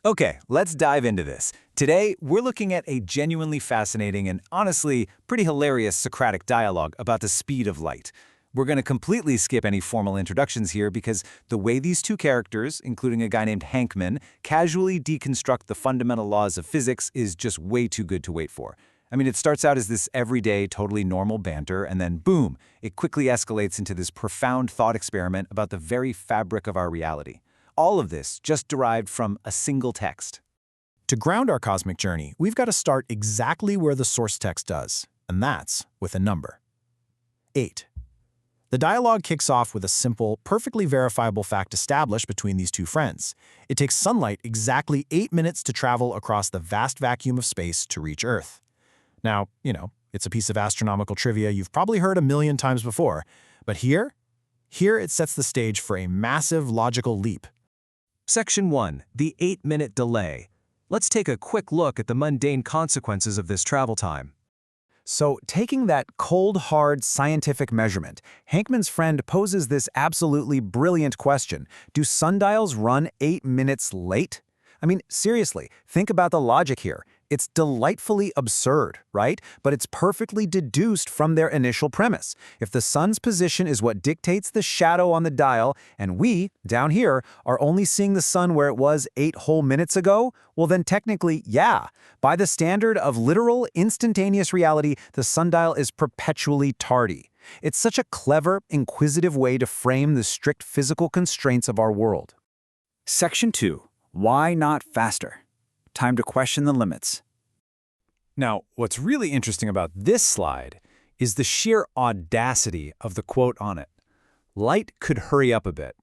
Okay, let's dive into this. Today, we're looking at a genuinely fascinating and honestly pretty hilarious Socratic dialogue about the speed of light. We're going to completely skip any formal introductions here because the way these two characters, including a guy named Hankman, casually deconstruct the fundamental laws of physics is just way too good to wait for. I mean, it starts out as this everyday, totally normal banter, and then boom, it quickly escalates into this profound thought experiment about the very fabric of our reality. All of this just derived from a single text. To ground our cosmic journey, we've got to start exactly where the source text does, and that's with a number. 8. The dialogue kicks off with a simple, perfectly verifiable fact established between these two friends. It takes sunlight exactly 8 minutes to travel across the vast vacuum of space to reach Earth. Now, it's a piece of astronomical trivia you've probably heard a million times before, but here it sets the stage for a massive logical leap. Section 1. The 8-minute delay. Let's take a quick look at the mundane consequences of this travel time. So, taking that cold, hard scientific measurement, Hankman's friend poses this absolutely brilliant question. Do sundials run 8 minutes late? I mean, seriously, think about the logic here. It's delightfully absurd, right? But it's perfectly deduced from their initial premise. If the sun's position is what dictates the shadow on the dial, and we, down here, are only seeing the sun where it was 8 whole minutes ago, well then technically, yeah. By the standard of literal, instantaneous reality, the sundial is perpetually tardy. It's such a clever, inquisitive way to frame the strict physical constraints of our world. Section 2. Why not faster? Time to question the limits. Now, what's really interesting about this slide is the sheer audacity of the quote on it. Light could hurry up a bit.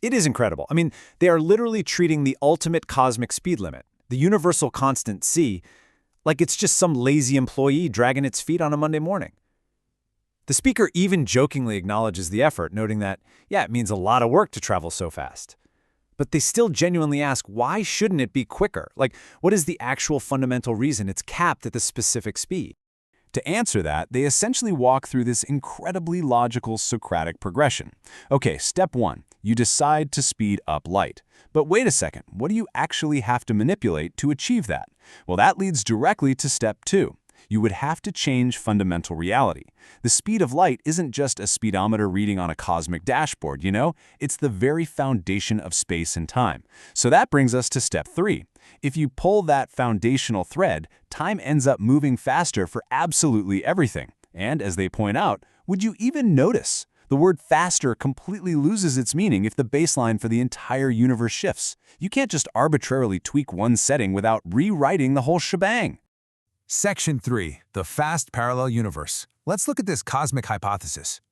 It is incredible. I mean, they are literally treating the ultimate cosmic speed limit, the universal constant c, like it's just some lazy employee dragging its feet on a Monday morning. The speaker even jokingly acknowledges the effort, noting that, yeah, it means a lot of work to travel so fast. But they still genuinely ask, why shouldn't it be quicker? Like, what is the actual fundamental reason it's capped at the specific speed? To answer that, they essentially walk through this incredibly logical Socratic progression. Okay, step 1, you decide to speed up light. But wait a second, what do you actually have to manipulate to achieve that? Well, that leads directly to step 2. You would have to change fundamental reality. The speed of light isn't just a speedometer reading on a cosmic dashboard, It's the very foundation of space and time. So that brings us to step 3. If you pull that foundational thread, time ends up moving faster for absolutely everything. And as they point out, would you even notice? The word faster completely loses its meaning if the baseline for the entire universe shifts. You can't just arbitrarily tweak one setting without rewriting the whole shebang. Section 3. The Fast Parallel Universe. Let's look at this cosmic hypothesis.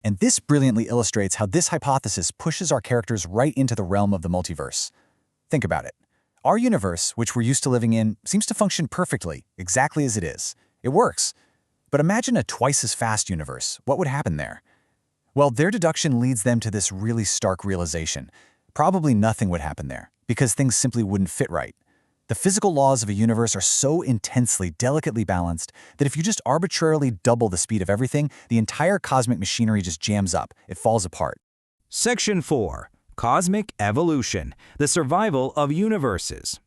And this brilliantly illustrates how this hypothesis pushes our characters right into the realm of the multiverse. Think about it. Our universe, which we're used to living in, seems to function perfectly, exactly as it is. It works. But imagine a twice as fast universe. What would happen there? Well, their deduction leads them to this really stark realization. Probably nothing would happen there, because things simply wouldn't fit right. The physical laws of a universe are so intensely, delicately balanced that if you just arbitrarily double the speed of everything, the entire cosmic machinery just jams up. It falls apart. Section 4. Cosmic evolution. The survival of universes.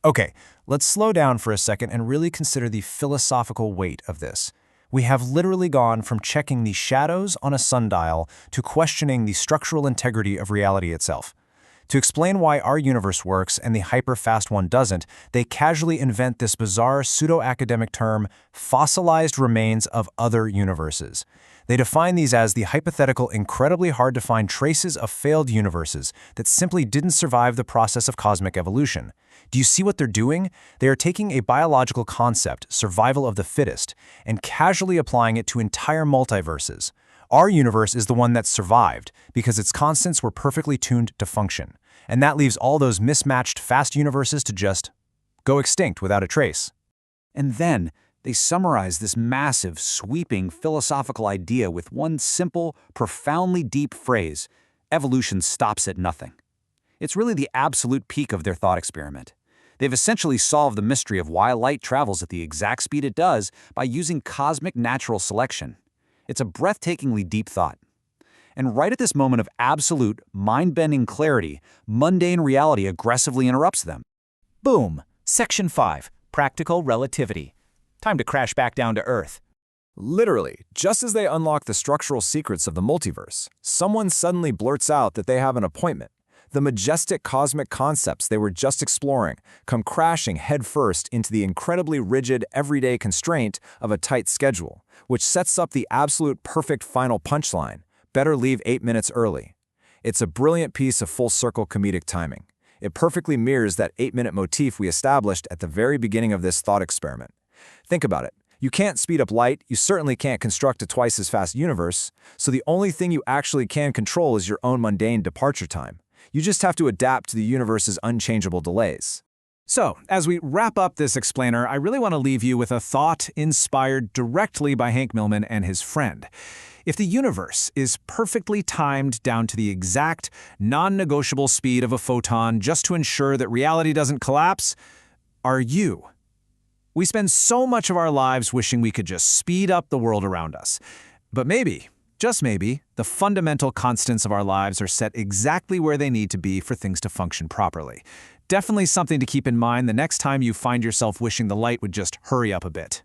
Okay, let's slow down for a second and really consider the philosophical weight of this. We have literally gone from checking the shadows on a sundial to questioning the structural integrity of reality itself. To explain why our universe works and the hyper-fast one doesn't, they casually invent this bizarre pseudo-academic term, fossilized remains of other universes. They define these as the hypothetical, incredibly hard-to-find traces of failed universes that simply didn't survive the process of cosmic evolution. Do you see what they're doing? They are taking a biological concept, survival of the fittest, and casually applying it to entire multiverses. Our universe is the one that survived because its constants were perfectly tuned to function. And that leaves all those mismatched fast universes to just go extinct without a trace. And then they summarize this massive, sweeping philosophical idea with one simple, profoundly deep phrase: evolution stops at nothing. It's really the absolute peak of their thought experiment. They've essentially solved the mystery of why light travels at the exact speed it does by using cosmic natural selection. It's a breathtakingly deep thought. And right at this moment of absolute, mind-bending clarity, mundane reality aggressively interrupts them. Boom! Section 5, Practical Relativity. Time to crash back down to Earth. Literally, just as they unlock the structural secrets of the multiverse, someone suddenly blurts out that they have an appointment. The majestic cosmic concepts they were just exploring come crashing headfirst into the incredibly rigid, everyday constraint of a tight schedule, which sets up the absolute perfect final punchline: better leave 8 minutes early. It's a brilliant piece of full-circle comedic timing. It perfectly mirrors that 8-minute motif we established at the very beginning of this thought experiment. Think about it. You can't speed up light, you certainly can't construct a twice-as-fast universe, so the only thing you actually can control is your own mundane departure time. You just have to adapt to the universe's unchangeable delays. So, as we wrap up this explainer, I really want to leave you with a thought inspired directly by Hank Millman and his friend. If the universe is perfectly timed down to the exact, non-negotiable speed of a photon just to ensure that reality doesn't collapse, are you? We spend so much of our lives wishing we could just speed up the world around us. But maybe, just maybe, the fundamental constants of our lives are set exactly where they need to be for things to function properly. Definitely something to keep in mind the next time you find yourself wishing the light would just hurry up a bit.